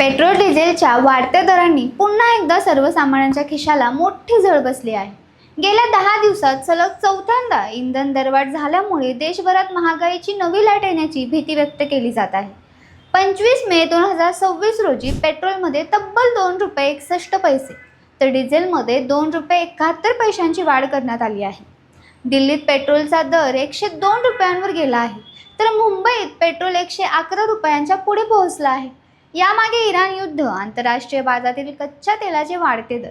Petrol डिझेलच्या वाढत्या दरांनी पुन्हा एकदा सर्वसामान्यांच्या खिशाला मोठी झळ बसली आहे। गेल्या 10 दिवसात सलग चौथ्यांदा इंधन दरवाढ झाल्यामुळे देशभरात महागाईची नवी लाट येण्याची भीती व्यक्त केली जात आहे। 25 मे 2026 रोजी पेट्रोलमध्ये तब्बल ₹2.61 तर डिझेलमध्ये ₹2.71 वाढ करण्यात आली आहे। दिल्लीत पेट्रोलचा दर 102 रुपयांवर गेला आहे, तर मुंबईत पेट्रोल 111 रुपयांच्या पुढे पोहोचला आहे। यामागे इराण युद्ध, आंतरराष्ट्रीय बाजारातील कच्च्या तेलाचे वाढते दर,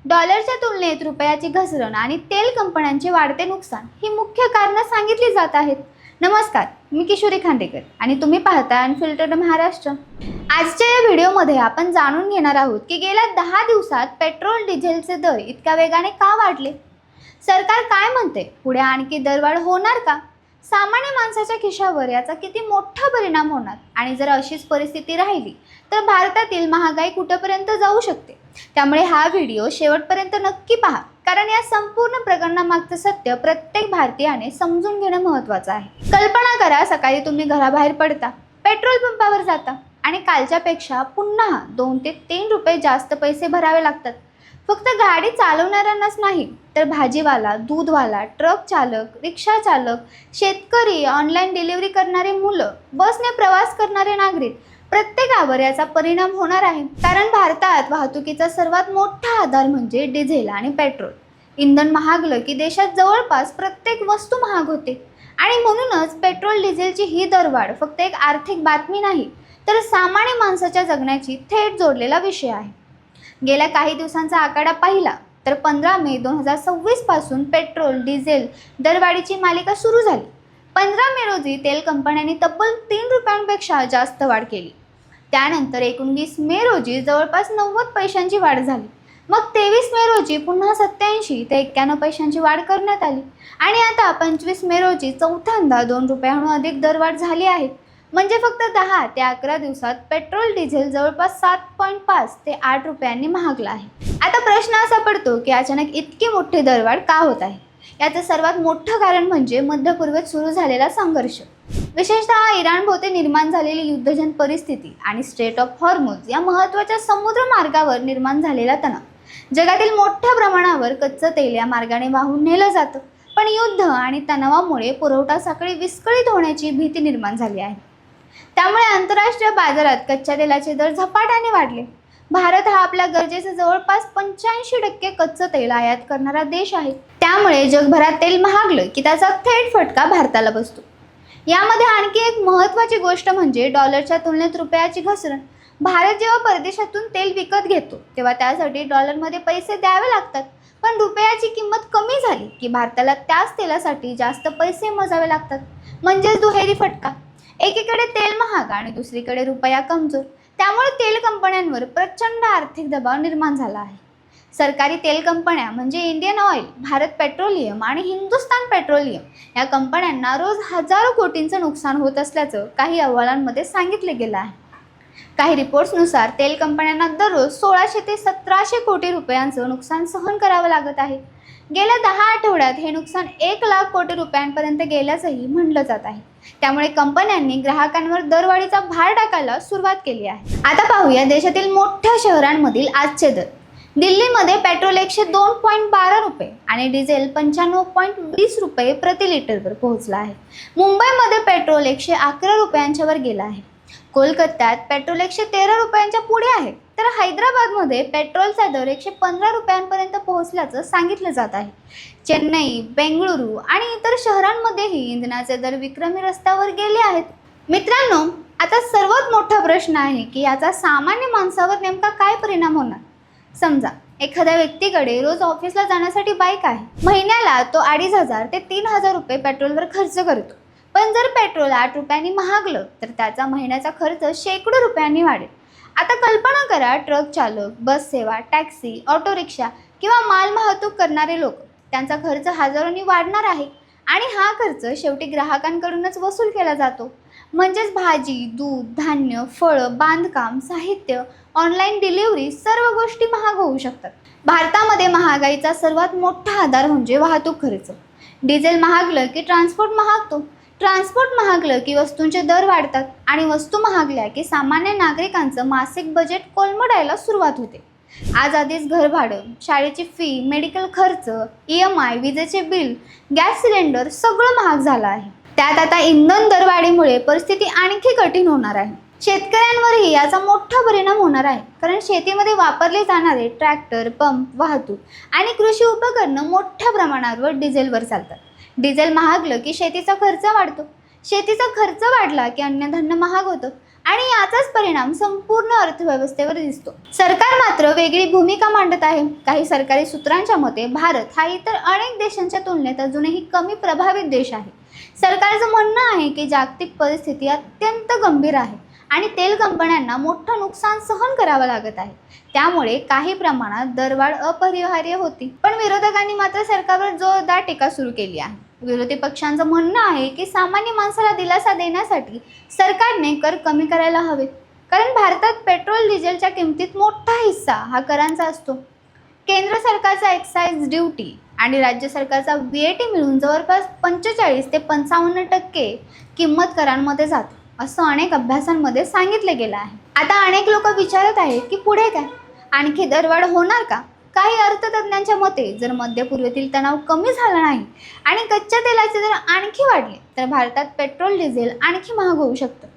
डॉलरच्या तुलनेत रुपयाची घसरण आणि तेल कंपन्यांचे वाढते नुकसान ही मुख्य कारणं सांगितली जात आहेत। नमस्कार, मी किशोरी खांडेकर आणि तुम्ही पाहता अनफिल्टर्ड महाराष्ट्र। आजच्या या व्हिडिओमध्ये आपण जाणून घेणार आहोत की गेल्या 10 दिवसात पेट्रोल डिझेलचे दर इतक्या वेगाने का वाढले, सरकार काय म्हणते, पुढे आणखी दरवाढ होणार का, सामान्य माणसाच्या खिशावर याचा किती मोठा परिणाम होणार आणि जर अशीच परिस्थिती राहिली तर भारतातील महागाई कुठेपर्यंत जाऊ शकते। त्यामुळे हा व्हिडिओ शेवटपर्यंत नक्की पहा, कारण या संपूर्ण प्रकरणामागचं सत्य प्रत्येक भारतीयाने समजून घेणं महत्त्वाचं आहे। कल्पना करा, सकाळी तुम्ही घराबाहेर पडता, पेट्रोल पंपावर जाता आणि कालच्यापेक्षा पुन्हा 2 ते 3 रुपये जास्त पैसे भरावे लागतात। फक्त गाडी चालवणाऱ्यांनाच नाही, तर भाजीवाला, दूधवाला, ट्रक चालक, रिक्षा चालक, शेतकरी, ऑनलाईन डिलिव्हरी करणारे मुलं, बसने प्रवास करणारे नागरिक, प्रत्येकावर याचा परिणाम होणार आहे। कारण भारतात वाहतुकीचा सर्वात मोठा आधार म्हणजे डिझेल आणि पेट्रोल। इंधन महागलं की देशात जवळपास प्रत्येक वस्तू महाग होते आणि म्हणूनच पेट्रोल डिझेलची ही दरवाढ फक्त एक आर्थिक बातमी नाही, तर सामान्य माणसाच्या जगण्याची थेट जोडलेला विषय आहे। गेल्या काही दिवसांचा आकडा पाहिला तर 15 मे 2026 पासून पेट्रोल डिझेल दरवाढीची मालिका सुरू झाली। 15 मे रोजी तेल कंपन्यांनी तब्बल 3 रुपयांपेक्षा जास्त वाढ केली। त्यानंतर 19 मे रोजी जवळपास 90 पैशांची वाढ झाली। मग 23 मे रोजी पुन्हा 87 ते 91 पैशांची वाढ करण्यात आली आणि आता 25 मे रोजी चौथ्यांदा 2 रुपयांहून अधिक दरवाढ झाली आहे। म्हणजे फक्त 10 ते 11 दिवसात पेट्रोल डिझेल जवळपास 7.5 ते 8 रुपयांनी महागला आहे। आता प्रश्न असा पडतो की अचानक इतकी मोठी दरवाढ का होत आहे? याचं सर्वात मोठं कारण म्हणजे मध्य पूर्वेत सुरू झालेला संघर्ष, विशेषतः इराणभोवती निर्माण झालेली युद्धजन्य परिस्थिती आणि स्ट्रेट ऑफ हॉर्मुझ या महत्त्वाच्या समुद्र मार्गावर निर्माण झालेला तणाव। जगातील मोठ्या प्रमाणावर कच्चं तेल या मार्गाने वाहून नेलं जातं, पण युद्ध आणि तणावामुळे पुरवठा साखळी विस्कळीत होण्याची भीती निर्माण झाली आहे। त्यामुळे आंतरराष्ट्रीय बाजारात कच्च्या तेलाचे दर झपाट्याने वाढले। भारत हा आपल्या गरजेचं जवळपास 85% कच्चं तेल आयात करणारा देश आहे। त्यामुळे जगभरात तेल महागलं की त्याचा थेट फटका भारताला बसतो। यामध्ये आणखी एक महत्त्वाची गोष्ट म्हणजे डॉलरच्या तुलनेत रुपयाची घसरण। भारत जेव्हा परदेशातून तेल विकत घेतो तेव्हा त्यासाठी डॉलरमध्ये पैसे द्यावे लागतात, पण रुपयाची किंमत कमी झाली की भारताला त्याच तेलासाठी जास्त पैसे मोजावे लागतात। म्हणजेच दुहेरी फटका, एकीकडे तेल महाग आणि दुसरीकडे रुपया कमजोर। त्यामुळे तेल कंपन्यांवर प्रचंड आर्थिक दबाव निर्माण झाला आहे। सरकारी तेल कंपन्या म्हणजे इंडियन ऑइल, भारत पेट्रोलियम आणि हिंदुस्तान पेट्रोलियम या कंपन्यांना रोज हजारो कोटींचं नुकसान होत असल्याचं काही अहवालांमध्ये सांगितले गेलं आहे। काही रिपोर्ट्सनुसार तेल कंपन्यांना दररोज 1600 ते 1700 कोटी रुपयांचं नुकसान सहन करावं लागत आहे। गेल्या 10 आठवड्यात हे नुकसान 1 लाख कोटी रुपयांपर्यंत गेल्याचंही म्हटलं जात आहे। त्यामुळे कंपन्यांनी ग्राहकांवर दरवाढीचा भार टाकायला सुरुवात केली आहे। आता पाहूया देशातील मोठ्या शहरांमधील आजचे दर। दिल्लीमध्ये पेट्रोल 102.12 रुपये आणि डिझेल 95.20 रुपये प्रति लिटरवर पोहोचला आहे। मुंबईमध्ये पेट्रोल 111 रुपयांच्या वर गेला आहे। कोलकात्यात पेट्रोल 113 रुपयांच्या पुढे आहे, तर हैदराबादमध्ये पेट्रोलचा दर 115 रुपयांपर्यंत पोहोचल्याचं सांगितलं जात आहे। चेन्नई, बेंगळुरू आणि इतर शहरांमध्येही इंधनाचे दर विक्रमी रस्त्यावर गेले आहेत। मित्रांनो, आता सर्वात मोठा प्रश्न आहे की याचा सामान्य माणसावर नेमका काय परिणाम होणार? समजा एखाद्या व्यक्तीकडे रोज ऑफिसला जाण्यासाठी बाईक आहे, महिन्याला तो 2500 ते 3000 रुपये पेट्रोलवर खर्च करतो, पण जर पेट्रोल 8 रुपयांनी महागलं तर त्याचा महिन्याचा खर्च शेकडो रुपयांनी वाढेल। आता कल्पना करा, ट्रक चालक, बस सेवा, टॅक्सी, ऑटो रिक्षा किंवा माल वाहतूक करणारे लोक, त्यांचा खर्च हजारोंनी वाढणार आहे आणि हा खर्च शेवटी ग्राहकांकडूनच वसूल केला जातो। म्हणजेच भाजी, दूध, धान्य, फळं, बांधकाम, साहित्य, ऑनलाईन डिलिव्हरी सर्व गोष्टी महाग होऊ शकतात। भारतामध्ये महागाईचा सर्वात मोठा आधार म्हणजे वाहतूक खर्च। डिझेल महागलं की ट्रान्सपोर्ट महागतो, ट्रान्सपोर्ट महागलं की वस्तूंचे दर वाढतात आणि वस्तू महागल्या की सामान्य नागरिकांचं मासिक बजेट कोलमडायला सुरुवात होते. आज आधीच घर भाडं, शाळेची फी, मेडिकल खर्च, EMI, विजेचे बिल, गॅस सिलेंडर सगळं महाग झालं आहे. त्यात आता इंधन दरवाढीमुळे परिस्थिती आणखी कठीण होणार आहे. शेतकऱ्यांवरही याचा मोठा परिणाम होणार आहे, कारण शेतीमध्ये वापरले जाणारे ट्रॅक्टर, पंप, वाहतूक आणि कृषी उपकरणं मोठ्या प्रमाणावर डिझेलवर चालतात. डिझेल महागलं की शेतीचा खर्च वाढतो. शेतीचा खर्च वाढला की अन्नधान्य महाग होतं आणि याचाच परिणाम संपूर्ण अर्थव्यवस्थेवर दिसतो. सरकार मात्र वेगळी भूमिका मांडत आहे. काही सरकारी सूत्रांच्या मते भारत हा इतर अनेक देशांच्या तुलनेत अजूनही कमी प्रभावित देश आहे. सरकारचं म्हणणं आहे की जागतिक परिस्थिती अत्यंत गंभीर आहे आणि तेल कंपन्यांना मोठं नुकसान सहन करावं लागत आहे. त्यामुळे काही प्रमाणात दरवाढ अपरिहार्य होती. पण विरोधकांनी मात्र सरकारवर जोरदार टीका सुरू केली आहे. विरोधी पक्षांचं म्हणणं आहे की सामान्य माणसाला दिलासा देण्यासाठी सरकारने कर कमी करायला हवे, कारण भारतात पेट्रोल डिझेलच्या किमतीत मोठा हिस्सा हा करांचा असतो. केंद्र सरकारचा एक्साईज ड्युटी आणि राज्य सरकारचा VAT मिळून जवळपास 45 ते 55% किंमत करांमध्ये जाते, असं अनेक अभ्यासांमध्ये सांगितलं गेलं आहे. आता अनेक लोक विचारत आहेत की पुढे काय, आणखी दरवाढ होणार का? काही अर्थतज्ञांच्या मते जर मध्य पूर्वेतील तणाव कमी झाला नाही आणि कच्च्या तेलाचे दर आणखी वाढले तर भारतात पेट्रोल डिझेल आणखी महाग होऊ शकतं.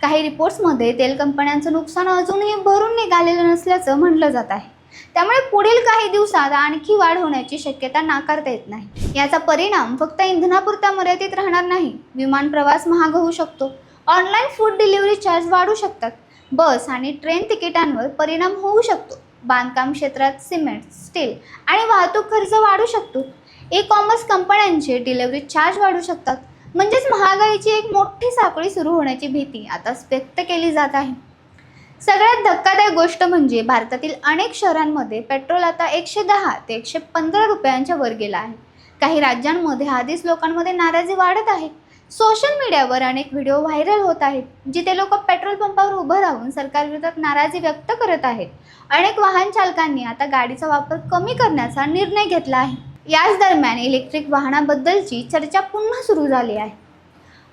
काही रिपोर्ट्समध्ये तेल कंपन्यांचं नुकसान अजूनही भरून निघालेलं नसल्याचं म्हटलं जात आहे. त्यामुळे पुढील काही दिवसात आणखी वाढ होण्याची शक्यता नाकारता येत नाही. याचा परिणाम फक्त इंधनापुरता मर्यादित राहणार नाही. विमान प्रवास महाग होऊ शकतो. ऑनलाईन फूड डिलिव्हरी चार्ज वाढू शकतात. बस आणि ट्रेन तिकिटांवर परिणाम होऊ शकतो. बांधकाम क्षेत्रात सिमेंट, स्टील आणि वाहतूक खर्च वाढू शकतो. ई-कॉमर्स कंपन्यांचे डिलिव्हरी चार्ज वाढू शकतात. म्हणजेच महागाईची एक मोठी साखळी सुरू होण्याची भीती आता व्यक्त केली जात आहे. सगळ्यात धक्कादायक गोष्ट म्हणजे भारतातील अनेक शहरांमध्ये पेट्रोल आता 110 ते 115 रुपयांच्या वर गेला आहे. काही राज्यांमध्ये आधीच लोकांमध्ये नाराजी वाढत आहे. सोशल मीडियावर अनेक व्हिडिओ व्हायरल होत आहेत जिथे लोक पेट्रोल पंपावर उभं राहून सरकारविरोधात नाराजी व्यक्त करत आहेत. अनेक वाहन चालकांनी आता गाडीचा वापर कमी करण्याचा निर्णय घेतला आहे. याच दरम्यान इलेक्ट्रिक वाहनाबद्दलची चर्चा पुन्हा सुरू झाली आहे.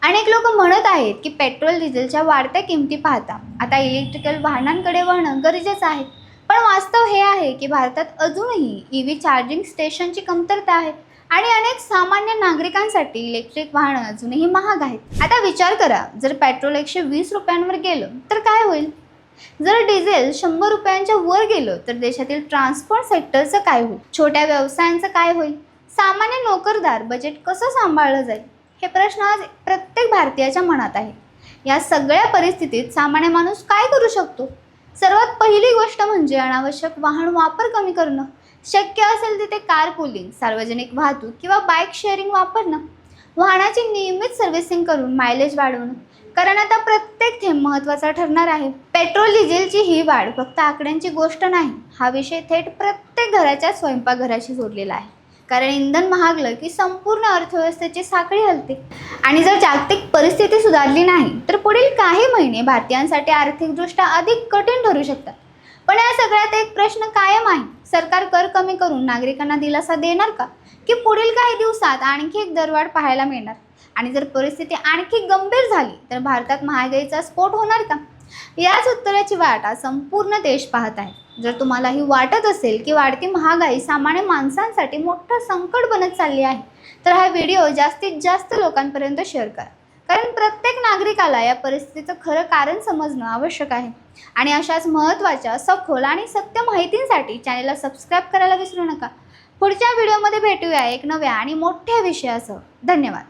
अनेक लोक म्हणत आहेत की पेट्रोल डिझेलच्या वाढत्या किमती पाहता आता इलेक्ट्रिकल वाहनांकडे वळणं गरजेचं आहे. पण वास्तव हे आहे की भारतात अजूनही EV चार्जिंग स्टेशनची कमतरता आहे आणि अनेक सामान्य नागरिकांसाठी इलेक्ट्रिक वाहनं अजूनही महाग आहेत. आता विचार करा, जर पेट्रोल 120 रुपयांवर गेलं तर काय होईल? जर डिझेल 100 रुपयांच्या वर गेलं तर देशातील ट्रान्सपोर्ट सेक्टरचं काय होईल? छोट्या व्यवसायांचं काय होईल? सामान्य नोकरदार बजेट कसं सांभाळलं जाईल? हे प्रश्न आज प्रत्येक भारतीयाच्या मनात आहे. या सगळ्या परिस्थितीत सामान्य माणूस काय करू शकतो? सर्वात पहिली गोष्ट म्हणजे अनावश्यक वाहन वापर कमी करणं. शक्य असेल तिथे कारपूलिंग, सार्वजनिक वाहतूक किंवा बाईक शेअरिंग वापरणं. वाहनाची नियमित सर्व्हिसिंग करून मायलेज वाढवणं, कारण आता प्रत्येक थेंब महत्त्वाचा ठरणार आहे. पेट्रोल डिझेलची ही वाढ फक्त आकड्यांची गोष्ट नाही. हा विषय थेट प्रत्येक घराच्या स्वयंपाकघराशी जोडलेला आहे, कारण इंधन महागलं की संपूर्ण अर्थव्यवस्थेची साखळी हलते. आणि जर जागतिक परिस्थिती सुधारली नाही तर पुढील काही महिने भारतीयांसाठी आर्थिकदृष्ट्या अधिक कठीण ठरू शकतात. पण या सगळ्यात एक प्रश्न कायम आहे, सरकार कर कमी करून नागरिकांना दिलासा देणार का, की पुढील काही दिवसात आणखी एक दरवाढ पाहायला मिळणार? आणि जर परिस्थिती आणखी गंभीर झाली तर भारतात महागाईचा स्फोट होणार का? याच उत्तराची वाट आज संपूर्ण देश पाहत आहे. जर तुम्हालाही वाटत असेल की वाढती महागाई सामान्य माणसांसाठी मोठं संकट बनत चालली आहे तर हा व्हिडिओ जास्तीत जास्त लोकांपर्यंत शेअर करा, कारण प्रत्येक नागरिकाला या परिस्थितीचं खरं कारण समजणं आवश्यक आहे. आणि अशाच महत्त्वाच्या, सखोल आणि सत्य माहितींसाठी चॅनलला सबस्क्राईब करायला विसरू नका. पुढच्या व्हिडिओमध्ये भेटूया एक नव्या आणि मोठ्या विषयासह. धन्यवाद.